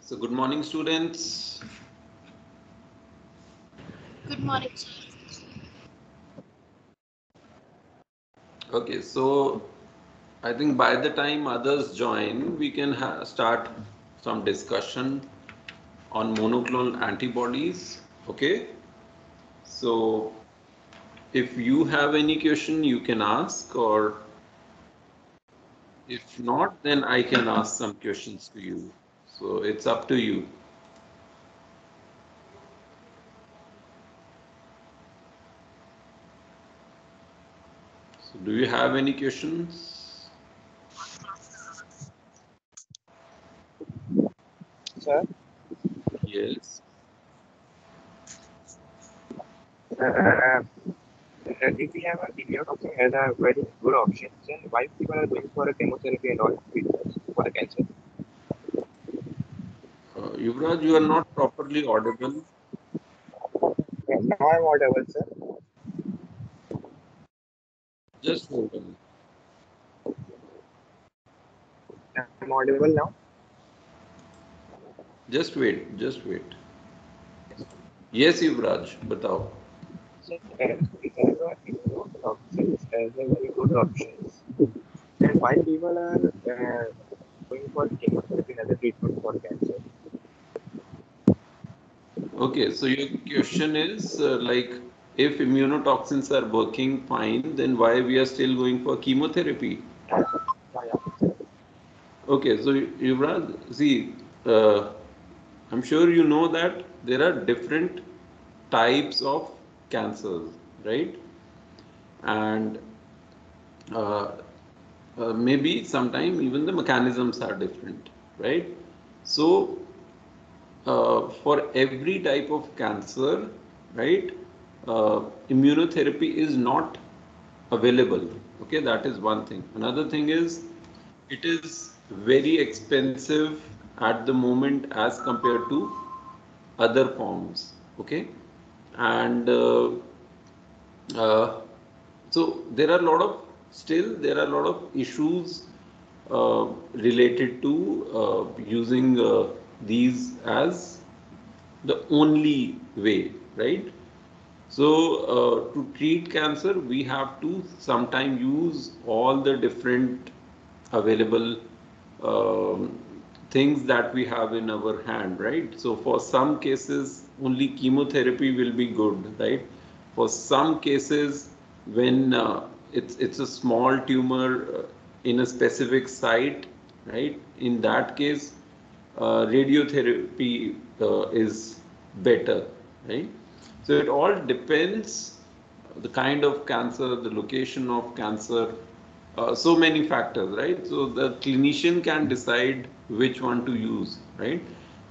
So good morning, students. Good morning, sir. Okay, so I think by the time others join, we can start some discussion on monoclonal antibodies. Okay, so if you have any question, you can ask, or if not, then I can ask some questions to you. So it's up to you. So do you have any questions? Sir, Yes. if we have a immunotoxin as a very good option, then why people are going for a chemotherapy and all treatments for the cancer? Yuvraj, you are not properly audible. Now I'm audible, sir. Just hold on. I'm audible now. Just wait. Just wait. Yes, Yuvraj, batao. So, we have a immunotoxins as a very good option. Then why people are going for chemotherapy as a treatment for cancer? Okay, so your question is like if immunotoxins are working fine, then why we are still going for chemotherapy? Yeah. Okay, so Yuvraj, see, uh, I'm sure you know that there are different types of cancers, right? And uh, maybe sometime even the mechanisms are different, right? So for every type of cancer, right, immunotherapy is not available. Okay, that is one thing. Another thing is it is very expensive at the moment as compared to other forms. Okay, and uh, so there are a lot of still there are a lot of issues related to using these as the only way, right? So to treat cancer, we have to sometime use all the different available um, things that we have in our hand, right? So for some cases, only chemotherapy will be good, right? For some cases, when it's a small tumor in a specific site, right? In that case, radiotherapy is better, right? So it all depends the kind of cancer, the location of cancer, so many factors, right? So the clinician can decide which one to use, right?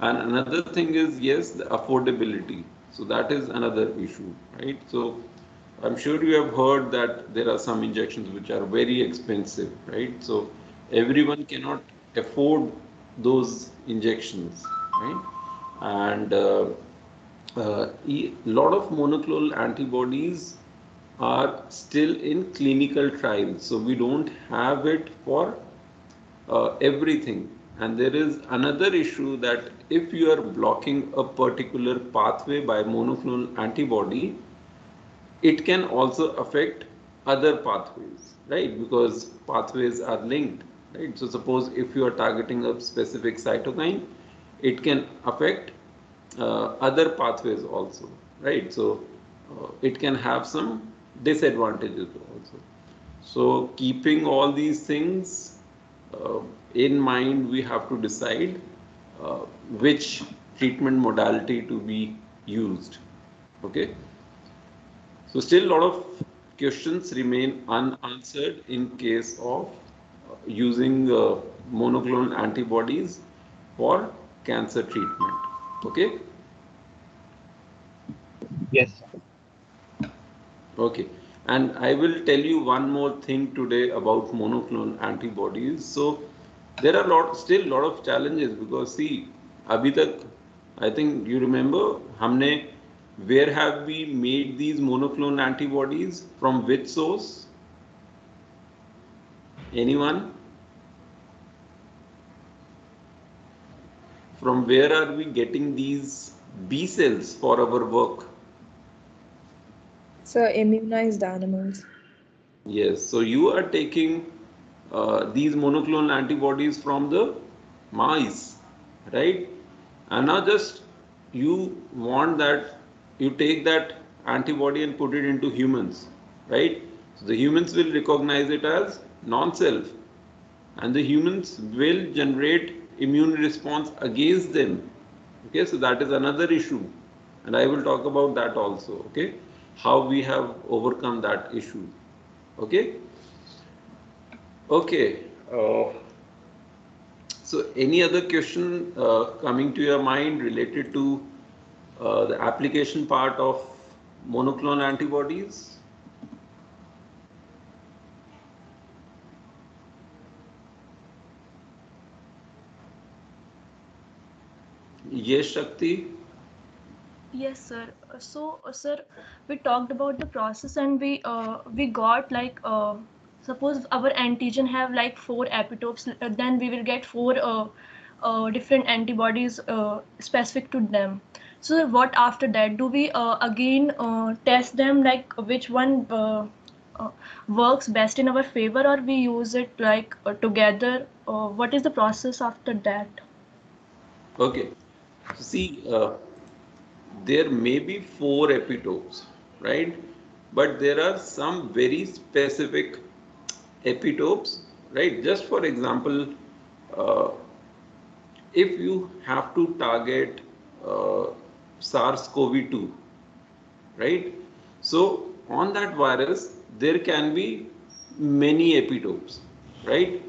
And another thing is, yes, the affordability. So that is another issue, right? So I'm sure you have heard that there are some injections which are very expensive, right? So everyone cannot afford those injections, right? And a lot of monoclonal antibodies are still in clinical trials, so we don't have it for everything. And there is another issue that if you are blocking a particular pathway by monoclonal antibody, it can also affect other pathways, right? Because pathways are linked, right? So suppose if you are targeting a specific cytokine, it can affect other pathways also, right? So it can have some disadvantages also. So keeping all these things uh, in mind, we have to decide uh, which treatment modality to be used. Okay. So still a lot of questions remain unanswered in case of using monoclonal antibodies for cancer treatment. Okay. Yes, sir. Okay. And I will tell you one more thing today about monoclonal antibodies. So there are still lot of challenges because see, अभी तक I think you remember हमने where have we made these monoclonal antibodies from which source? Anyone? from where are we getting these B cells for our work? So immunized animals. Yes, so you are taking these monoclonal antibodies from the mice, right? And now just you want that you take that antibody and put it into humans, right? So the humans will recognize it as non-self, and the humans will generate immune response against them. Okay, so that is another issue, and I will talk about that also. Okay, how we have overcome that issue. Okay. Okay. So any other question coming to your mind related to the application part of monoclonal antibodies? Yes, Shakti. Yes, sir. Sir, we talked about the process, and we got like suppose our antigen have like four epitopes, then we will get four different antibodies specific to them. So what after that? Do we again test them like which one uh, works best in our favor, or we use it like together? What is the process after that? Okay. So see, there may be four epitopes, right? But there are some very specific epitopes, right? Just for example, uh, if you have to target uh, SARS-CoV-2, right? So on that virus, there can be many epitopes, right?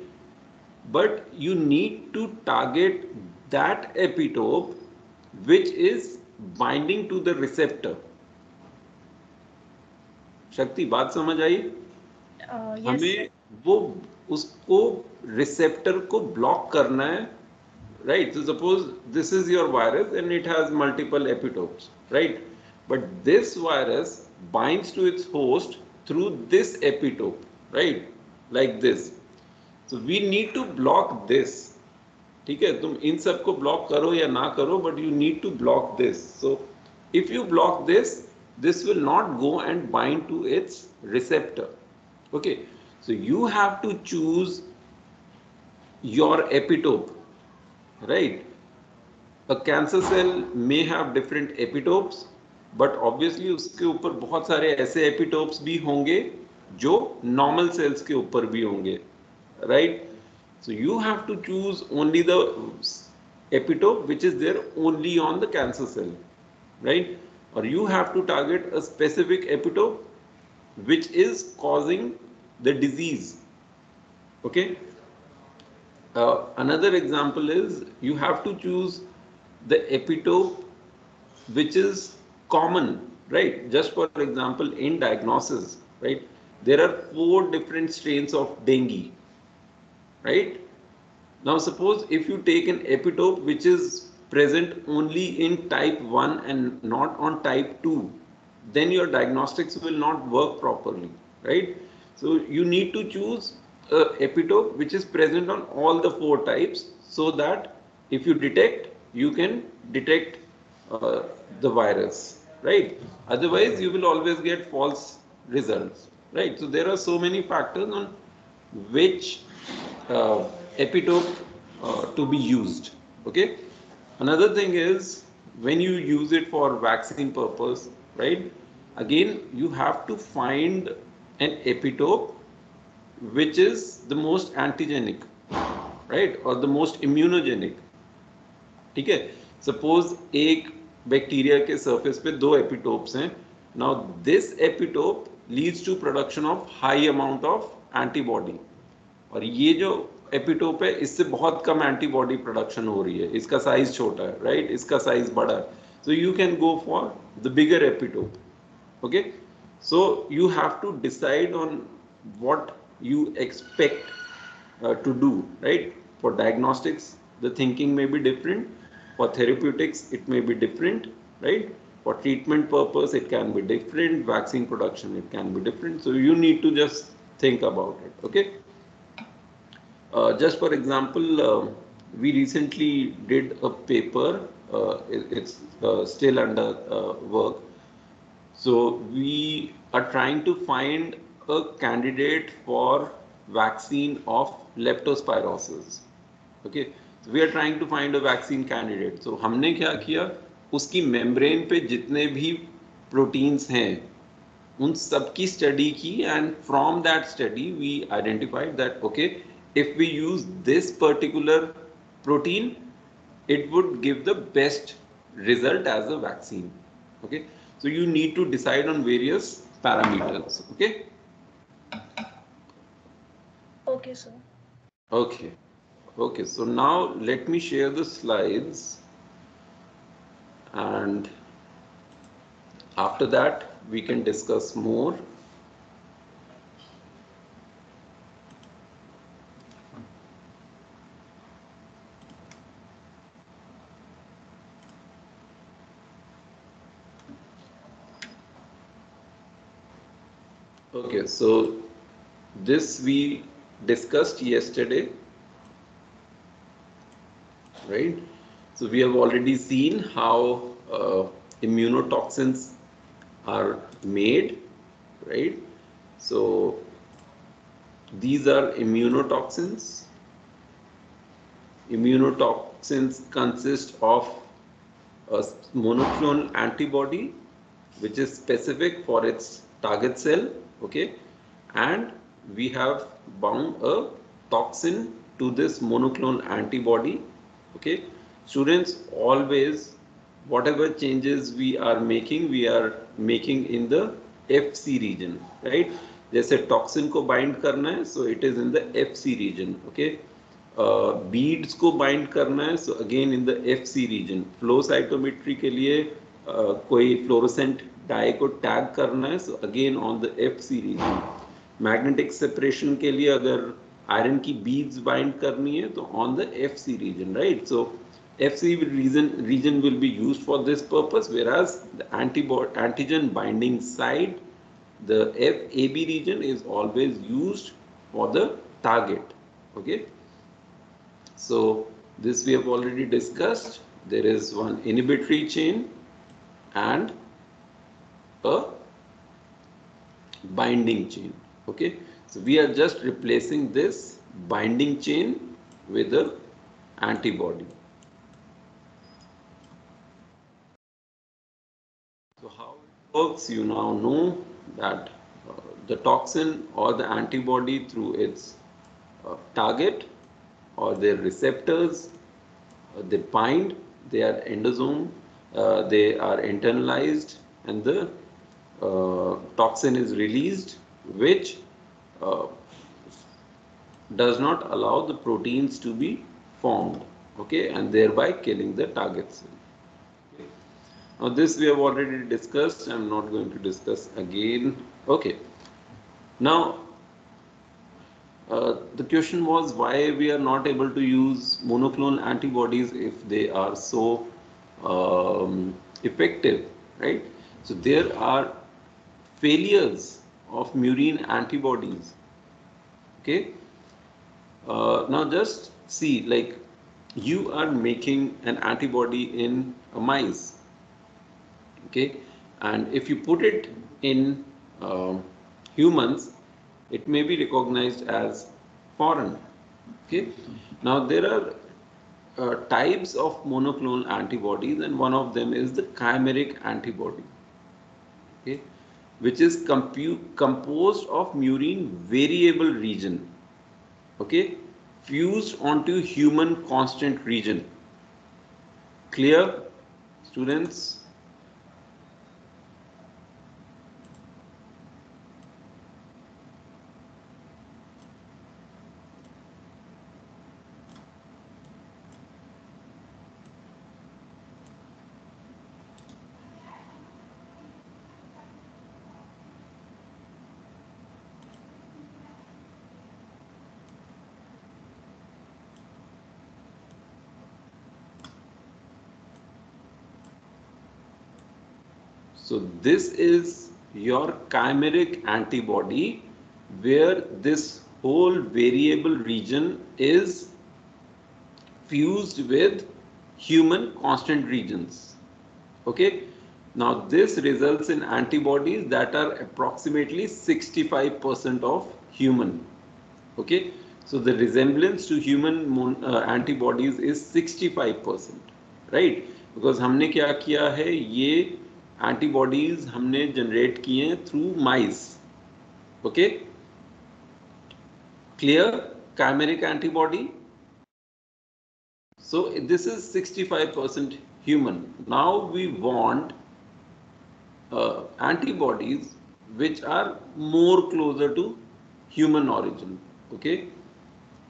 But you need to target that epitope which is binding to the receptor. शक्ति बात समझ आई? Yes, sir. हमें वो उसको receptor को block करना है, right? So suppose this is your virus and it has multiple epitopes, right? But this virus binds to its host through this epitope, right? Like this. So we need to block this. ठीक है, तुम इन सबको block करो या ना करो, but you need to block this. So if you block this, this will not go and bind to its receptor. Okay, so you have to choose your epitope, right? A cancer cell may have different epitopes, but obviously उसके ऊपर बहुत सारे ऐसे epitopes भी होंगे जो normal cells के ऊपर भी होंगे, right? So you have to choose only the epitope which is there only on the cancer cell, right? Or you have to target a specific epitope which is causing the disease. Okay. Another example is you have to choose the epitope which is common, right? Just for example, in diagnosis, right? There are four different strains of dengue, right? Now, suppose if you take an epitope which is present only in type 1 and not on type 2, then your diagnostics will not work properly, right? So, you need to choose a epitope which is present on all the four types so that if you detect, you can detect uh, the virus, right? Otherwise, you will always get false results, right? So, there are so many factors on which uh, epitope to be used. Okay. Another thing is when you use it for vaccine purpose, right? Again, you have to find an epitope which is the most antigenic, right, or the most immunogenic. ठीक है, suppose एक bacteria के surface पे दो epitopes हैं. Now this epitope leads to production of high amount of antibody, और ये जो एपिटोप है इससे बहुत कम एंटीबॉडी प्रोडक्शन हो रही है, इसका साइज छोटा है, राइट, इसका साइज बड़ा है. So you can go for the bigger epitope. Okay, so you have to decide on what you expect to do, right? For diagnostics the thinking may be different, for therapeutics it may be different, right? For treatment purpose it can be different, vaccine production it can be different, so you need to just think about it. Okay, just for example, we recently did a paper. It's still under work. So we are trying to find a candidate for vaccine of leptospirosis. Okay, so we are trying to find a vaccine candidate. So हमने क्या किया, उसकी membrane पे जितने भी proteins हैं उन सब की स्टडी की, and from that study we identified that okay, if we use this particular protein it would give the best result as a vaccine. Okay, so you need to decide on various parameters. Okay. Okay, sir. Okay. Okay, so now let me share the slides, and after that we can discuss more. Okay, so this we discussed yesterday, right? So we have already seen how immunotoxins are made, right? So these are immunotoxins. Immunotoxins consist of a monoclonal antibody which is specific for its target cell, okay, and we have bound a toxin to this monoclonal antibody. Okay, students, always whatever changes we are making in the FC region, right? जैसे toxin को bind करना है, so it is in the FC region. Okay, beads को bind करना है, so again in the FC region. Flow cytometry के लिए कोई फ्लोरोसेंट डाई को टैग करना है, so again on the FC region. Magnetic separation के लिए अगर आयरन की बीड्स बाइंड करनी है तो on the FC region, right? So FC region will be used for this purpose, whereas the antigen binding site, the FAB region, is always used for the target. Okay, so this we have already discussed. There is one inhibitory chain and a binding chain. Okay, so we are just replacing this binding chain with the antibody. So how it works, you now know that the toxin or the antibody, through its target or their receptors, they bind, they are endosome, they are internalized, and the toxin is released, which does not allow the proteins to be formed, okay, and thereby killing the target cell. Okay. Now this we have already discussed, I'm not going to discuss again. Okay, now the question was why we are not able to use monoclonal antibodies if they are so effective, right? So there are failures of murine antibodies. Okay, now just see, like you are making an antibody in a mice, okay, and if you put it in humans, it may be recognized as foreign. Okay, now there are types of monoclonal antibodies, and one of them is the chimeric antibody, okay, which is composed of murine variable region, okay, fused onto human constant region. Clear, students? So this is your chimeric antibody, where this whole variable region is fused with human constant regions. Okay, now this results in antibodies that are approximately 65% of human. Okay, so the resemblance to human antibodies is 65%, right? Because हमने क्या किया है, ये antibodies हमने generate किए हैं through mice. Okay, clear? Chimeric antibody. So this is 65% human. Now we want antibodies which are more closer to human origin. Okay,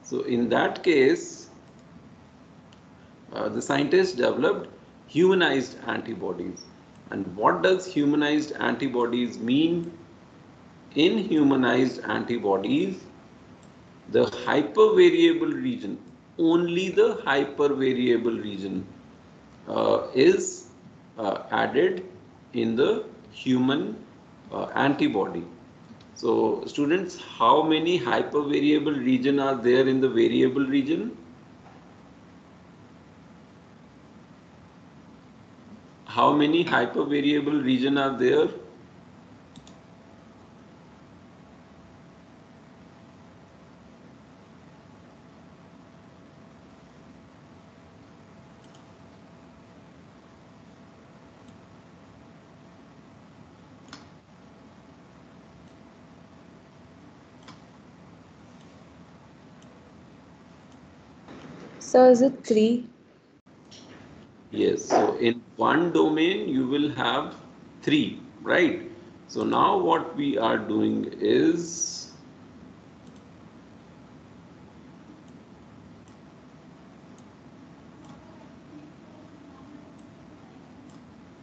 so in that case, the scientists developed humanized antibodies. And what does humanized antibodies mean? In humanized antibodies, the hypervariable region, only the hypervariable region is added in the human antibody. So students, how many hypervariable region are there in the variable region? How many hypervariable region are there? So is it 3? Yes, so in one domain you will have 3, right? So now what we are doing is,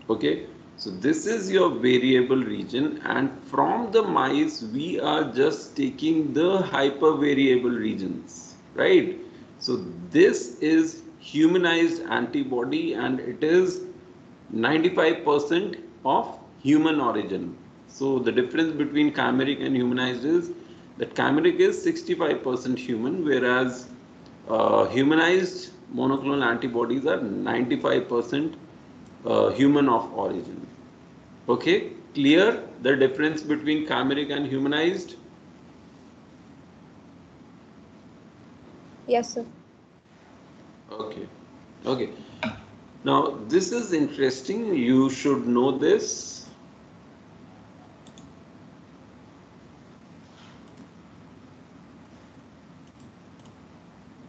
okay, so this is your variable region, and from the mice we are just taking the hypervariable regions, right? So this is humanized antibody and it is 95% of human origin. So the difference between chimeric and humanized is that chimeric is 65% human, whereas humanized monoclonal antibodies are 95% human of origin. Okay, clear the difference between chimeric and humanized? Yes, sir. Okay, okay. Now this is interesting. You should know this.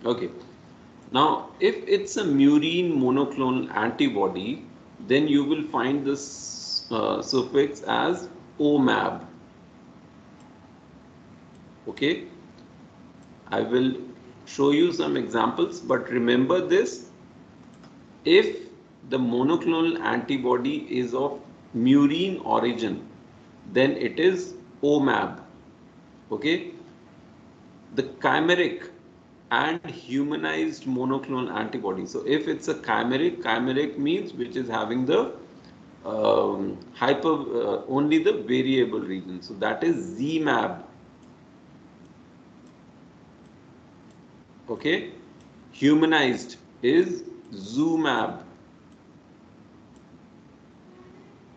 Okay. Now, if it's a murine monoclonal antibody, then you will find this suffix as OMAB. Okay, I will show you some examples, but remember this: if the monoclonal antibody is of murine origin, then it is OMAB. Okay, the chimeric and humanized monoclonal antibody. So if it's a chimeric means which is having the only the variable region. So that is ZMAB. Okay, humanized is ZUMAB.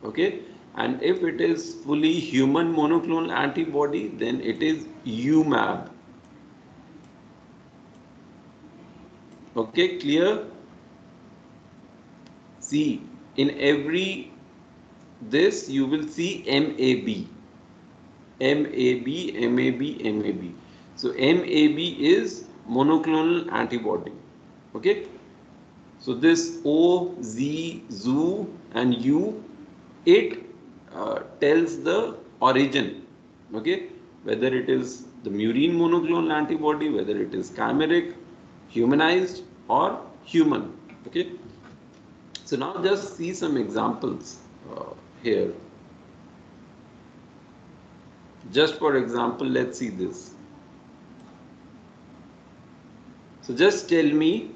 Okay, and if it is fully human monoclonal antibody, then it is UMAB. Okay, clear? See, in every this you will see MAB, MAB, MAB, MAB. So MAB is monoclonal antibody. Okay. So this O, Z, ZU and U, it tells the origin. Okay. Whether it is the murine monoclonal antibody, whether it is chimeric, humanized or human. Okay. So now just see some examples here. Just for example, let's see this. So just tell me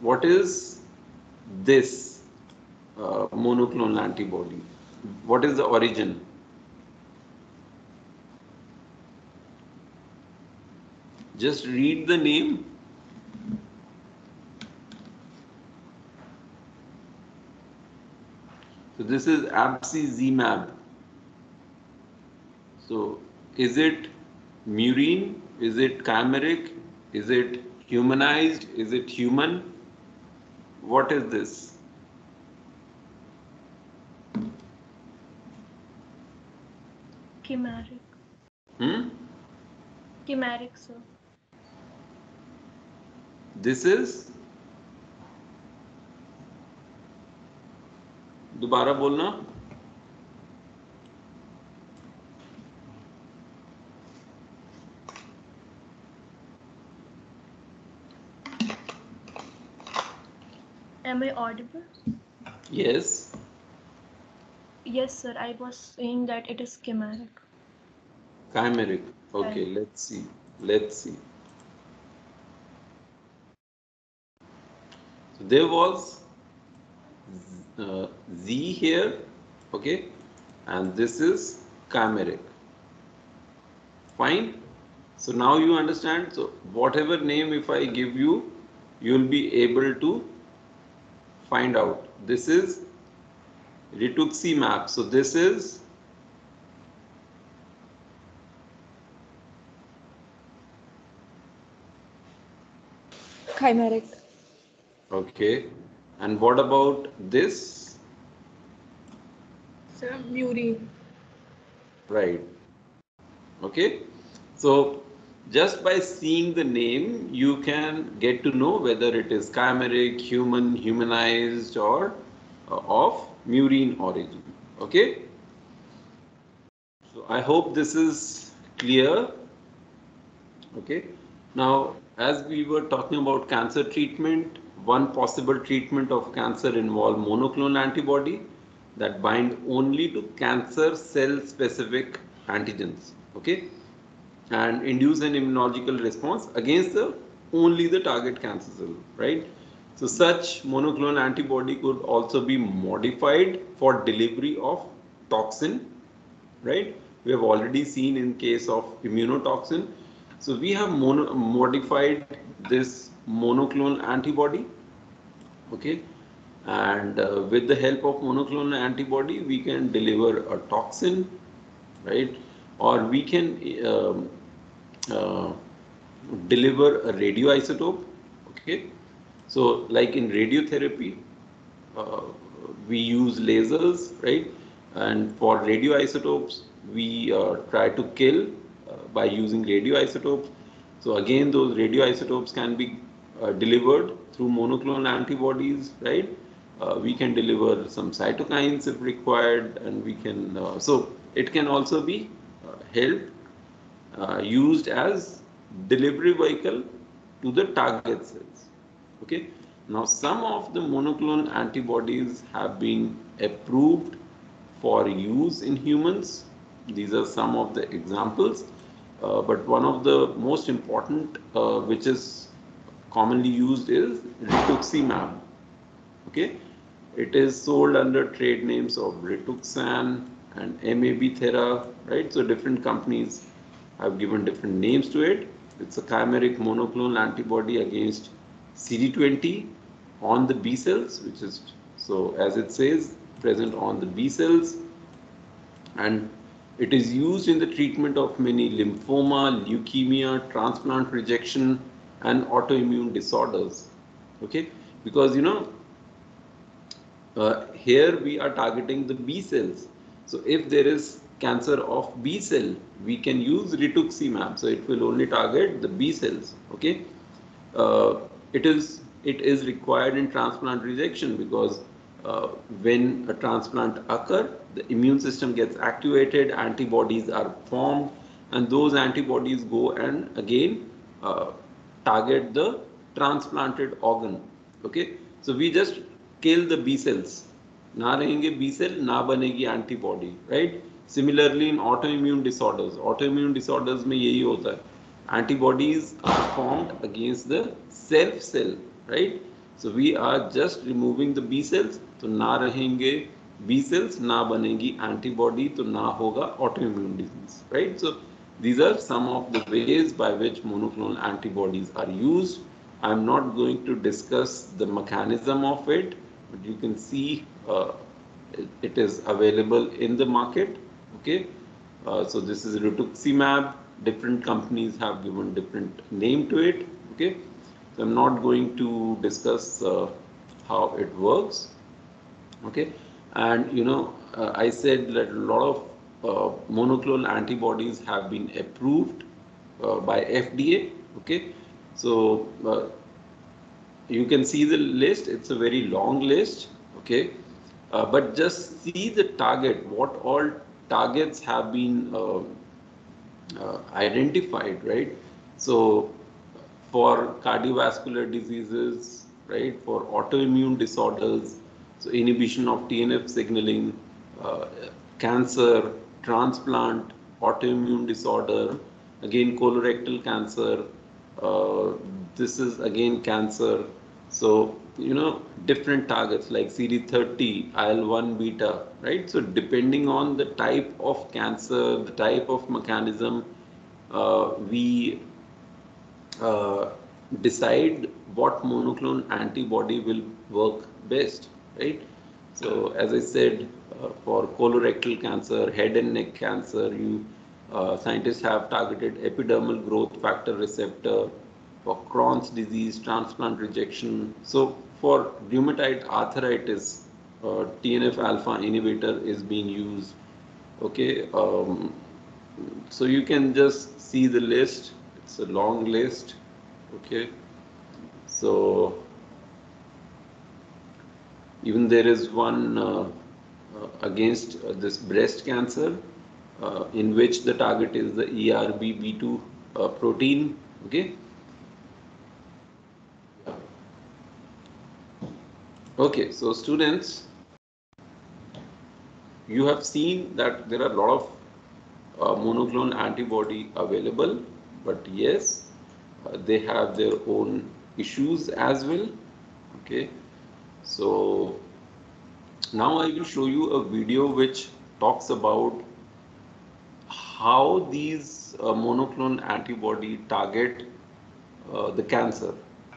what is this monoclonal antibody? What is the origin? Just read the name. So this is abcizimab. So is it murine? Is it chimeric? Is it humanized? Is it human? What is this? Chimeric. Hmm? Chimeric, sir. This is दोबारा बोलना. Am I audible? Yes. Yes, sir. I was saying that it is chimeric. Chimeric. Okay, Right. let's see. Let's see. So there was Z here, okay, and this is chimeric. Fine. So now you understand. So whatever name if I give you, you will be able to find out. This is rituximab. So this is Chimeric. okay. And what about this? Sir, murine. Right. Okay. So just by seeing the name, you can get to know whether it is chimeric, human, humanized, or of murine origin. Okay. So I hope this is clear. Okay. Now, as we were talking about cancer treatment, one possible treatment of cancer involve monoclonal antibody that bind only to cancer cell specific antigens. Okay. And induce an immunological response against only the target cancer cell, right? So such monoclonal antibody could also be modified for delivery of toxin, right? We have already seen in case of immunotoxin. So we have modified this monoclonal antibody, okay? And with the help of monoclonal antibody, we can deliver a toxin, right? Or we can uh, deliver a radioisotope, okay? So like in radiotherapy, uh, we use lasers, right? And for radioisotopes, we try to kill by using radioisotopes. So again, those radioisotopes can be delivered through monoclonal antibodies, right? We can deliver some cytokines if required, and we can, so it can also be held, used as delivery vehicle to the target cells. Okay. Now, some of the monoclonal antibodies have been approved for use in humans. These are some of the examples. But one of the most important, which is commonly used, is rituximab. Okay, it is sold under trade names of Rituxan and MAB Thera, right? So different companies have given different names to it. It's a chimeric monoclonal antibody against CD20 on the B cells, which is, so as it says, present on the B cells, and it is used in the treatment of many lymphoma, leukemia, transplant rejection, and autoimmune disorders. Okay, because here we are targeting the B cells. So if there is cancer of B cell, we can use rituximab. So it will only target the B cells. Okay, uh, it is required in transplant rejection because when a transplant occur, the immune system gets activated, antibodies are formed, and those antibodies go and again target the transplanted organ. Okay, so we just kill the B cells. ना रहेंगे B cell, ना बनेगी antibody, right? Similarly in autoimmune disorders में यही होता है. Antibodies are formed against the self cell, right? So we are just removing the B cells, तो ना रहेंगे B cells, ना बनेगी antibody, तो ना होगा autoimmune disease, right? So these are some of the ways by which monoclonal antibodies are used. I'm not going to discuss the mechanism of it, but you can see it is available in the market. Okay, so this is rituximab. Different companies have given different name to it. Okay, so I'm not going to discuss how it works. Okay, and I said that a lot of monoclonal antibodies have been approved by FDA. Okay, so you can see the list. It's a very long list. Okay, but just see the target. What all targets have been identified, right? So for cardiovascular diseases, right? For autoimmune disorders, so inhibition of TNF signaling, uh, cancer, transplant, autoimmune disorder, again colorectal cancer. Uh, this is again cancer. So different targets like CD30, IL-1 beta, right? So depending on the type of cancer, the type of mechanism, we uh, decide what monoclonal antibody will work best, right? So as I said, for colorectal cancer, head and neck cancer, scientists have targeted epidermal growth factor receptor. For Crohn's disease, transplant rejection. So for rheumatoid arthritis, TNF alpha inhibitor is being used. Okay, so you can just see the list. It's a long list. Okay, so even there is one against this breast cancer, in which the target is the ERBB2 protein. Okay. Okay, so students, you have seen that there are a lot of monoclonal antibody available, but yes, they have their own issues as well. Okay, so now I will show you a video which talks about how these monoclonal antibody target the cancer.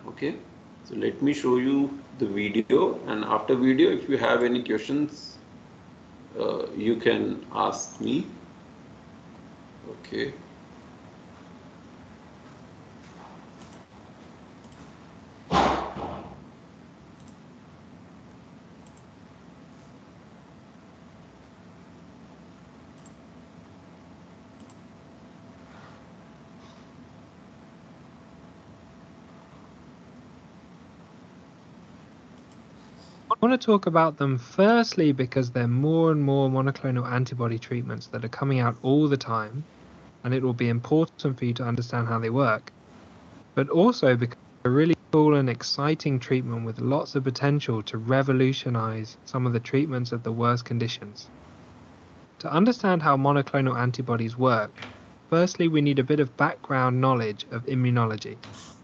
Okay, so let me show you the video, and after video, if you have any questions, you can ask me. Okay. I want to talk about them firstly because there are more and more monoclonal antibody treatments that are coming out all the time, and it will be important for you to understand how they work, but also because they're a really cool and exciting treatment with lots of potential to revolutionize some of the treatments of the worst conditions. To understand how monoclonal antibodies work, firstly we need a bit of background knowledge of immunology.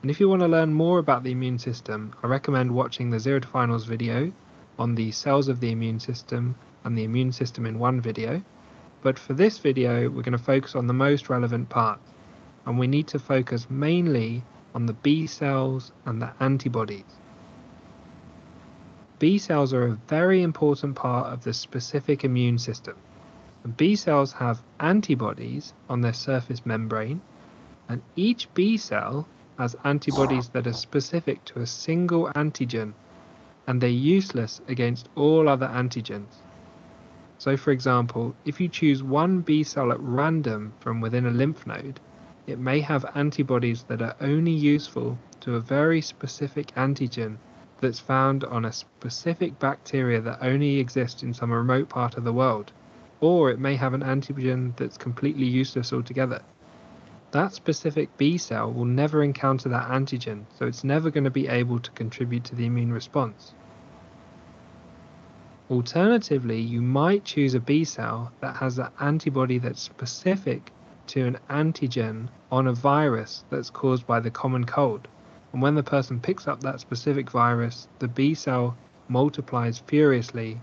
And if you want to learn more about the immune system, I recommend watching the Zero to Finals video on the cells of the immune system and the immune system in one video. But for this video, we're going to focus on the most relevant parts, and we need to focus mainly on the B cells and the antibodies. B cells are a very important part of the specific immune system. And B cells have antibodies on their surface membrane, and each B cell has antibodies that are specific to a single antigen, and they're useless against all other antigens. So for example, if you choose one B cell at random from within a lymph node, it may have antibodies that are only useful to a very specific antigen that's found on a specific bacteria that only exists in some remote part of the world. Or it may have an antigen that's completely useless altogether. That specific B cell will never encounter that antigen, so it's never going to be able to contribute to the immune response. Alternatively, you might choose a B cell that has an antibody that's specific to an antigen on a virus that's caused by the common cold. And when the person picks up that specific virus, the B cell multiplies furiously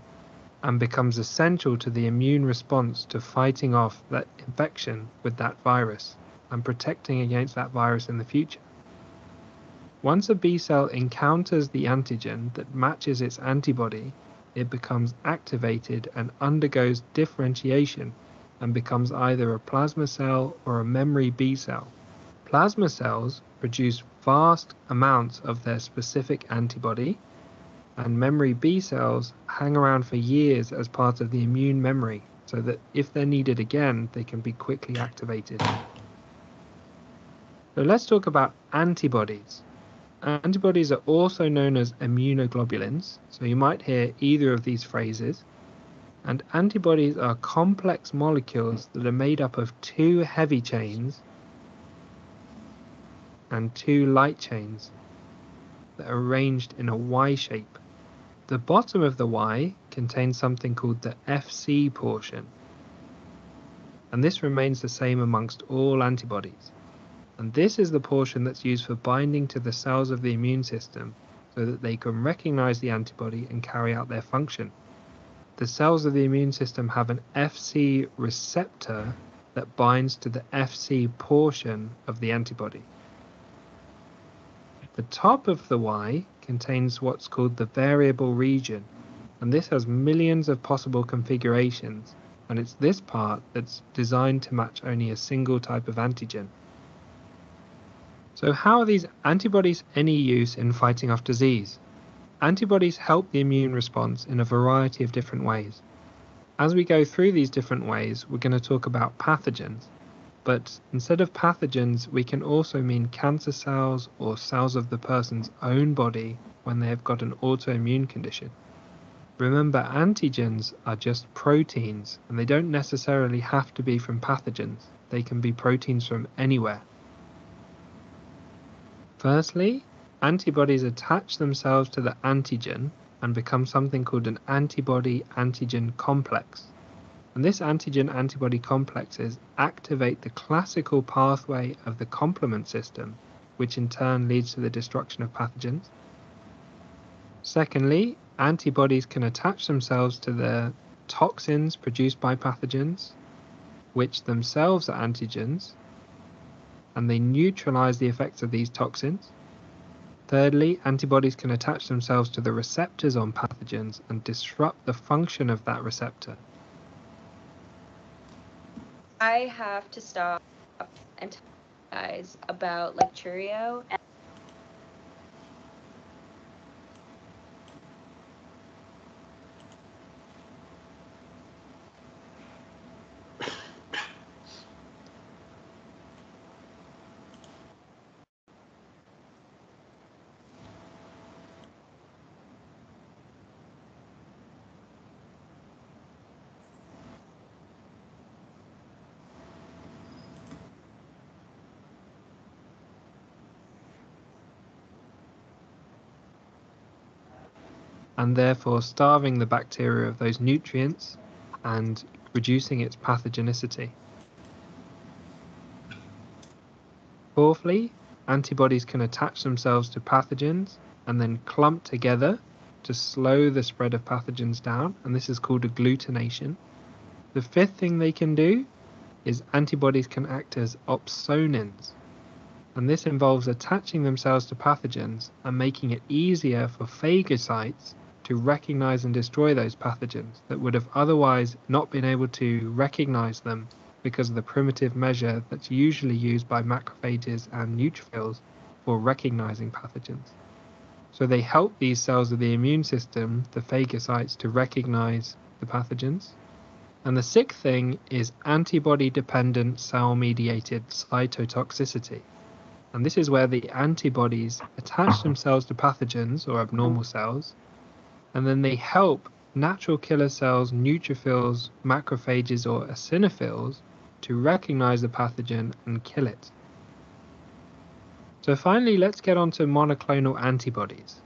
and becomes essential to the immune response to fighting off that infection with that virus and protecting against that virus in the future. Once a B cell encounters the antigen that matches its antibody, it becomes activated and undergoes differentiation and becomes either a plasma cell or a memory B cell. Plasma cells produce vast amounts of their specific antibody, and memory B cells hang around for years as part of the immune memory, so that if they're needed again, they can be quickly activated. So let's talk about antibodies. Antibodies are also known as immunoglobulins, so you might hear either of these phrases. And antibodies are complex molecules that are made up of 2 heavy chains and 2 light chains that are arranged in a Y shape. The bottom of the Y contains something called the Fc portion, and this remains the same amongst all antibodies. And this is the portion that's used for binding to the cells of the immune system so that they can recognize the antibody and carry out their function. The cells of the immune system have an Fc receptor that binds to the Fc portion of the antibody. The top of the Y contains what's called the variable region, and this has millions of possible configurations, and it's this part that's designed to match only a single type of antigen. So how are these antibodies any use in fighting off disease? Antibodies help the immune response in a variety of different ways. As we go through these different ways, we're going to talk about pathogens. But instead of pathogens, we can also mean cancer cells or cells of the person's own body when they have got an autoimmune condition. Remember, antigens are just proteins, and they don't necessarily have to be from pathogens. They can be proteins from anywhere. Firstly, antibodies attach themselves to the antigen and become something called an antibody-antigen complex. And this antigen-antibody complexes activate the classical pathway of the complement system, which in turn leads to the destruction of pathogens. Secondly, antibodies can attach themselves to the toxins produced by pathogens, which themselves are antigens, and they neutralize the effects of these toxins. Thirdly, antibodies can attach themselves to the receptors on pathogens and disrupt the function of that receptor. I have to stop and tell you guys about Lecturio. And therefore starving the bacteria of those nutrients and reducing its pathogenicity. Fourthly, antibodies can attach themselves to pathogens and then clump together to slow the spread of pathogens down, and this is called agglutination. The fifth thing they can do is antibodies can act as opsonins, and this involves attaching themselves to pathogens and making it easier for phagocytes to recognize and destroy those pathogens that would have otherwise not been able to recognize them because of the primitive measure that's usually used by macrophages and neutrophils for recognizing pathogens. So they help these cells of the immune system, the phagocytes, to recognize the pathogens. And the sixth thing is antibody-dependent cell-mediated cytotoxicity. And this is where the antibodies attach themselves to pathogens or abnormal cells, and then they help natural killer cells, neutrophils, macrophages, or eosinophils to recognize the pathogen and kill it. So finally, let's get on to monoclonal antibodies.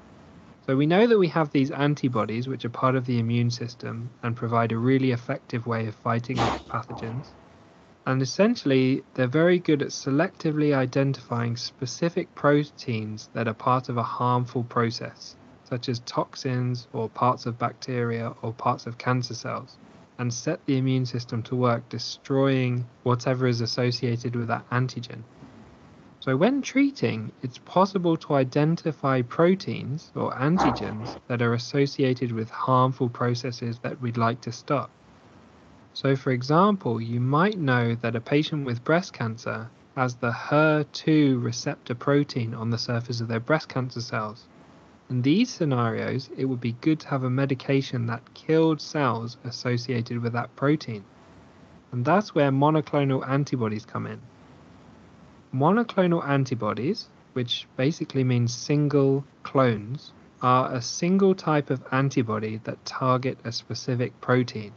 So we know that we have these antibodies, which are part of the immune system and provide a really effective way of fighting off pathogens. And essentially, they're very good at selectively identifying specific proteins that are part of a harmful process, such as toxins or parts of bacteria or parts of cancer cells, and set the immune system to work destroying whatever is associated with that antigen. So when treating, it's possible to identify proteins or antigens that are associated with harmful processes that we'd like to stop. So for example, you might know that a patient with breast cancer has the HER2 receptor protein on the surface of their breast cancer cells. In these scenarios, it would be good to have a medication that killed cells associated with that protein. And that's where monoclonal antibodies come in. Monoclonal antibodies, which basically means single clones, are a single type of antibody that target a specific protein.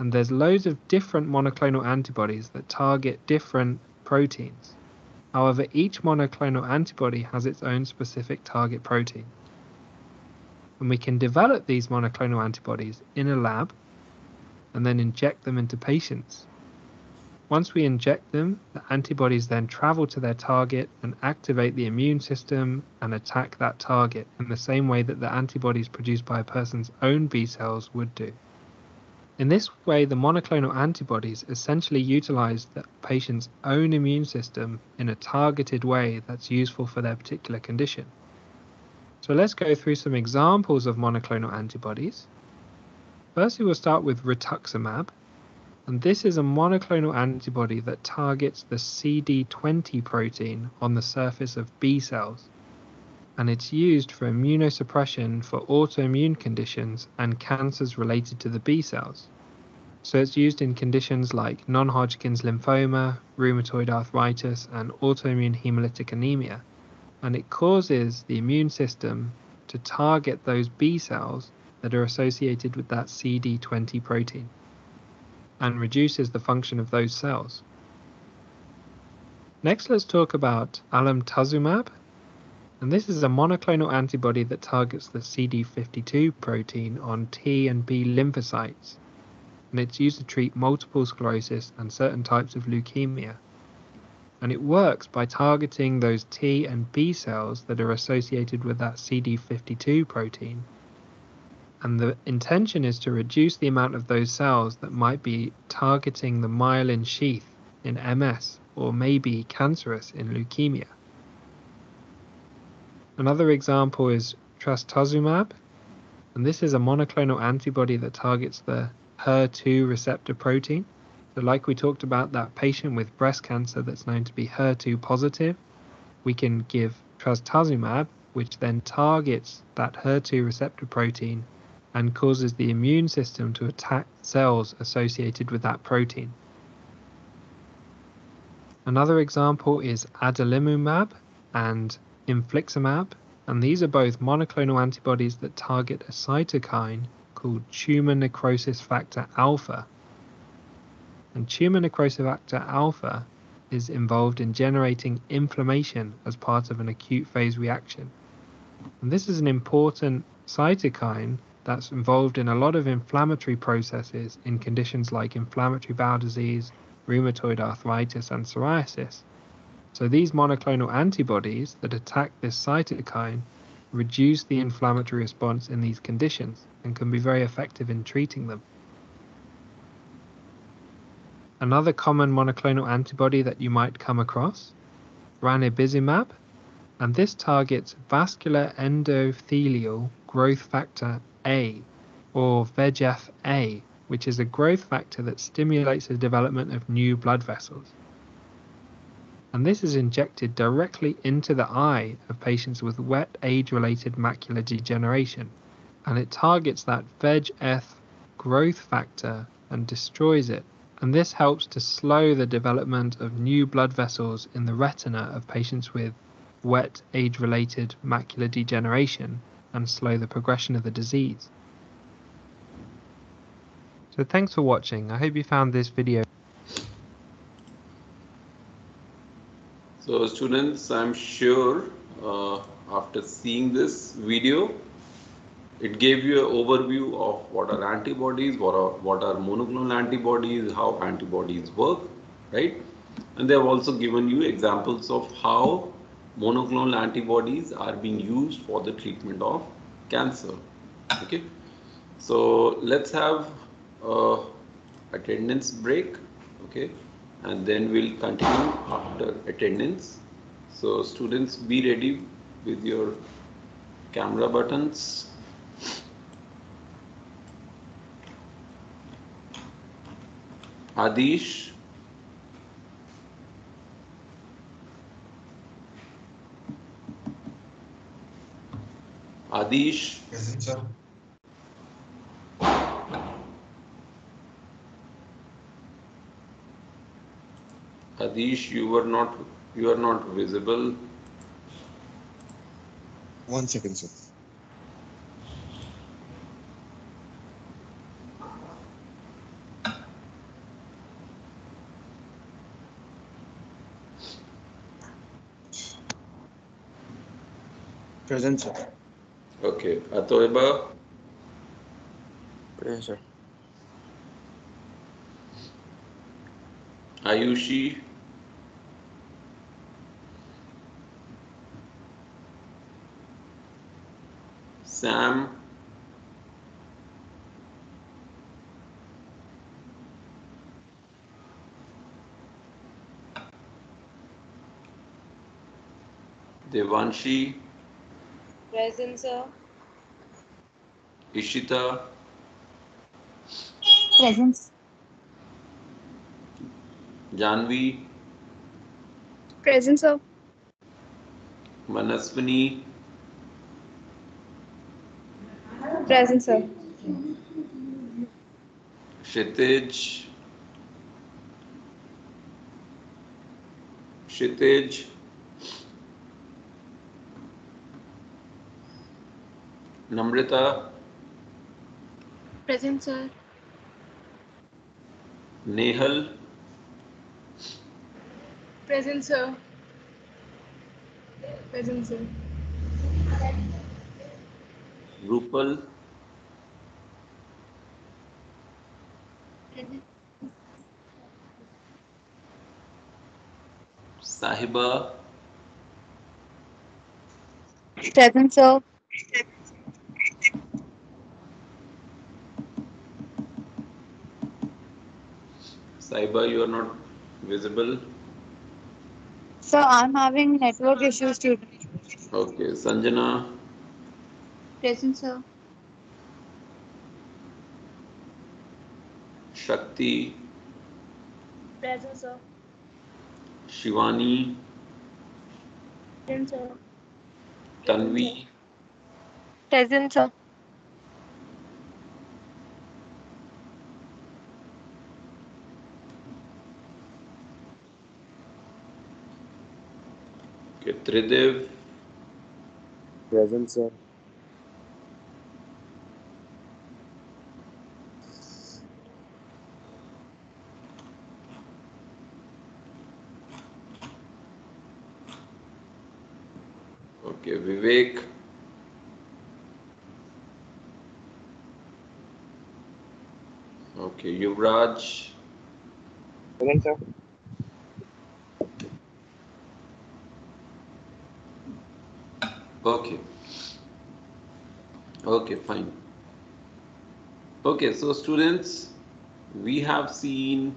And there's loads of different monoclonal antibodies that target different proteins. However, each monoclonal antibody has its own specific target protein. And we can develop these monoclonal antibodies in a lab and then inject them into patients. Once we inject them, the antibodies then travel to their target and activate the immune system and attack that target in the same way that the antibodies produced by a person's own B cells would do. In this way, the monoclonal antibodies essentially utilize the patient's own immune system in a targeted way that's useful for their particular condition. So let's go through some examples of monoclonal antibodies. Firstly, we'll start with rituximab, and this is a monoclonal antibody that targets the CD20 protein on the surface of B cells, and it's used for immunosuppression for autoimmune conditions and cancers related to the B cells. So it's used in conditions like non-Hodgkin's lymphoma, rheumatoid arthritis, and autoimmune hemolytic anemia, and it causes the immune system to target those B cells that are associated with that CD20 protein and reduces the function of those cells. Next, let's talk about alemtuzumab. And this is a monoclonal antibody that targets the CD52 protein on T and B lymphocytes. And it's used to treat multiple sclerosis and certain types of leukemia. And it works by targeting those T and B cells that are associated with that CD52 protein. And the intention is to reduce the amount of those cells that might be targeting the myelin sheath in MS or maybe cancerous in leukemia. Another example is trastuzumab, and this is a monoclonal antibody that targets the HER2 receptor protein. So like we talked about that patient with breast cancer that's known to be HER2 positive, we can give trastuzumab, which then targets that HER2 receptor protein and causes the immune system to attack cells associated with that protein. Another example is adalimumab and infliximab, and these are both monoclonal antibodies that target a cytokine called tumor necrosis factor alpha. And tumor necrosis factor alpha is involved in generating inflammation as part of an acute phase reaction. And this is an important cytokine that's involved in a lot of inflammatory processes in conditions like inflammatory bowel disease, rheumatoid arthritis, and psoriasis. So these monoclonal antibodies that attack this cytokine reduce the inflammatory response in these conditions and can be very effective in treating them. Another common monoclonal antibody that you might come across, ranibizumab, and this targets vascular endothelial growth factor A, or VEGF-A, which is a growth factor that stimulates the development of new blood vessels. And this is injected directly into the eye of patients with wet age-related macular degeneration, and it targets that VEGF growth factor and destroys it. And this helps to slow the development of new blood vessels in the retina of patients with wet age-related macular degeneration and slow the progression of the disease. So thanks for watching. I hope you found this video. So students, I'm sure after seeing this video, it gave you an overview of what are antibodies, what are monoclonal antibodies, how antibodies work, right? And they have also given you examples of how monoclonal antibodies are being used for the treatment of cancer. Okay, so let's have attendance break. Okay, and then we'll continue after attendance. So students, be ready with your camera buttons. Adish. Adish. Present, sir. Adish, you are not visible. 1 second, sir. Present, sir. Okay, Atoiba. Present, sir. Ayushi. Sam. Devanshi. Present, sir. Ishita. Presence. Janvi. Present, sir. Manaswini. Present, sir. Kshitij. Kshitij. Namrita. Present, sir. Nehal. Present, sir. Present, sir. Rupal. Sahiba. Present, sir. Sahiba, you are not visible. Sir, I'm having network issues today. Okay, Sanjana. Present, sir. Shakti. Present, sir. Shivani. Present, sir. Tanvi. Present, sir. Okay, Tridev. Present, sir. Okay, Vivek. Okay, Yuvraj. Present, sir. Okay. Okay, fine. Okay, so students, we have seen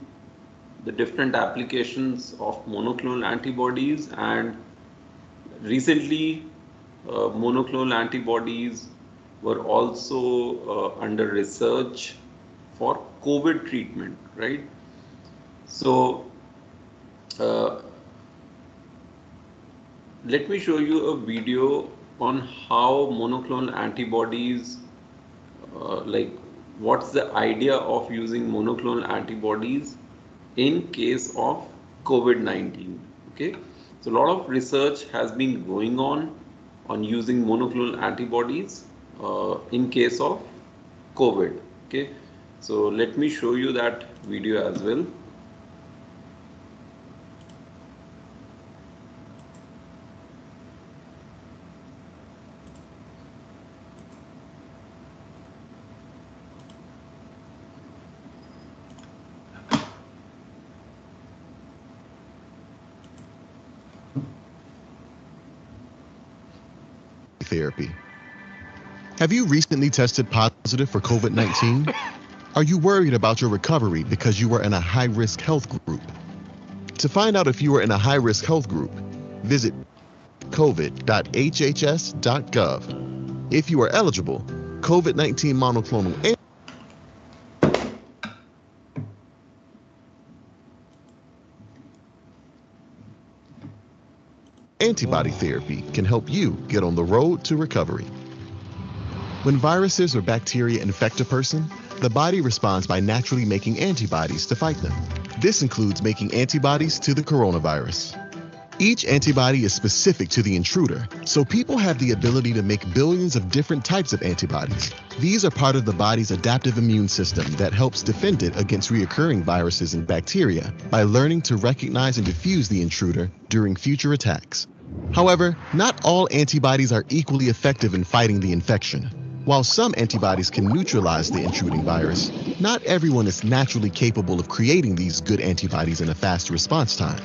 the different applications of monoclonal antibodies, and recently monoclonal antibodies were also under research for COVID treatment, right? So uh, let me show you a video on how monoclonal antibodies, like what's the idea of using monoclonal antibodies in case of COVID-19. Okay, so a lot of research has been going on using monoclonal antibodies in case of COVID. Okay, so let me show you that video as well. Therapy. Have you recently tested positive for COVID-19? Are you worried about your recovery because you were in a high-risk health group? To find out if you are in a high-risk health group, visit covid.hhs.gov. If you are eligible, COVID-19 monoclonal antibody therapy can help you get on the road to recovery. When viruses or bacteria infect a person, the body responds by naturally making antibodies to fight them. This includes making antibodies to the coronavirus. Each antibody is specific to the intruder, so people have the ability to make billions of different types of antibodies. These are part of the body's adaptive immune system that helps defend it against recurring viruses and bacteria by learning to recognize and diffuse the intruder during future attacks. However, not all antibodies are equally effective in fighting the infection. While some antibodies can neutralize the intruding virus, not everyone is naturally capable of creating these good antibodies in a fast response time.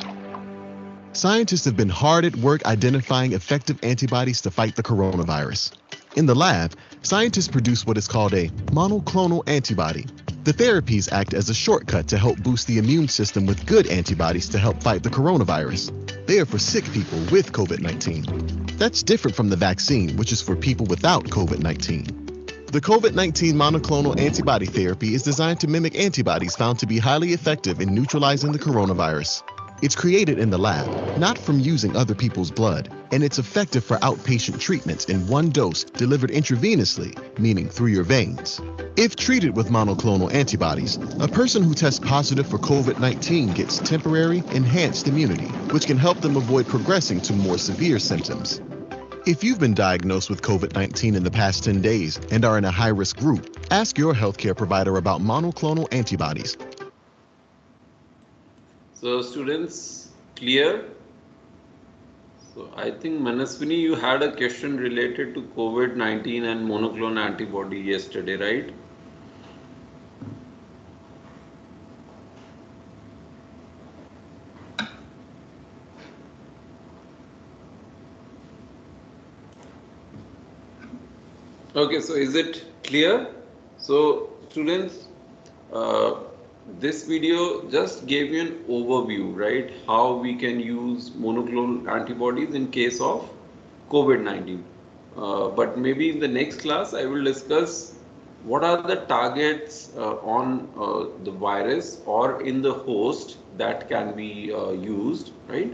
Scientists have been hard at work identifying effective antibodies to fight the coronavirus. In the lab, scientists produce what is called a monoclonal antibody. The therapies act as a shortcut to help boost the immune system with good antibodies to help fight the coronavirus. They are for sick people with COVID-19. That's different from the vaccine, which is for people without COVID-19. The COVID-19 monoclonal antibody therapy is designed to mimic antibodies found to be highly effective in neutralizing the coronavirus. It's created in the lab, not from using other people's blood, and it's effective for outpatient treatments in one dose delivered intravenously, meaning through your veins. If treated with monoclonal antibodies, a person who tests positive for COVID-19 gets temporary enhanced immunity, which can help them avoid progressing to more severe symptoms. If you've been diagnosed with COVID-19 in the past 10 days and are in a high-risk group, ask your healthcare provider about monoclonal antibodies. So students, clear? So I think Manaswini, you had a question related to COVID-19 and monoclonal antibody yesterday, right? Okay, so is it clear? So students, this video just gave you an overview, right? How we can use monoclonal antibodies in case of COVID-19. But maybe in the next class, I will discuss what are the targets on the virus or in the host that can be used, right?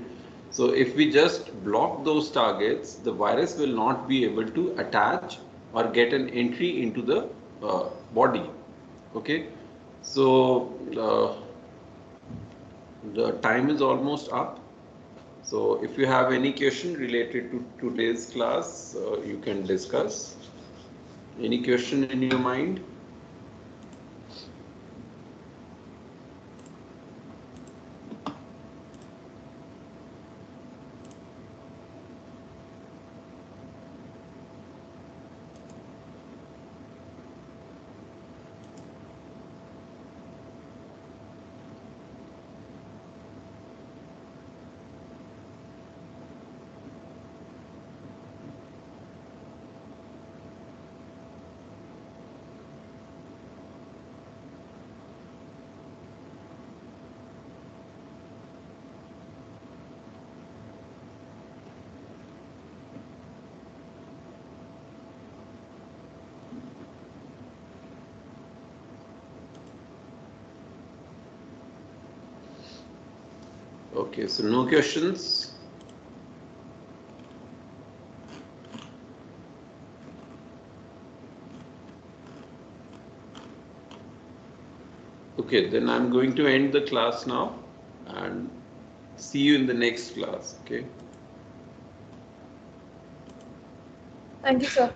So if we just block those targets, the virus will not be able to attach or get an entry into the body. Okay, so the time is almost up. So if you have any question related to today's class, you can discuss. Any question in your mind? Okay, so no questions. Okay, then I'm going to end the class now and see you in the next class. Okay. Thank you, sir.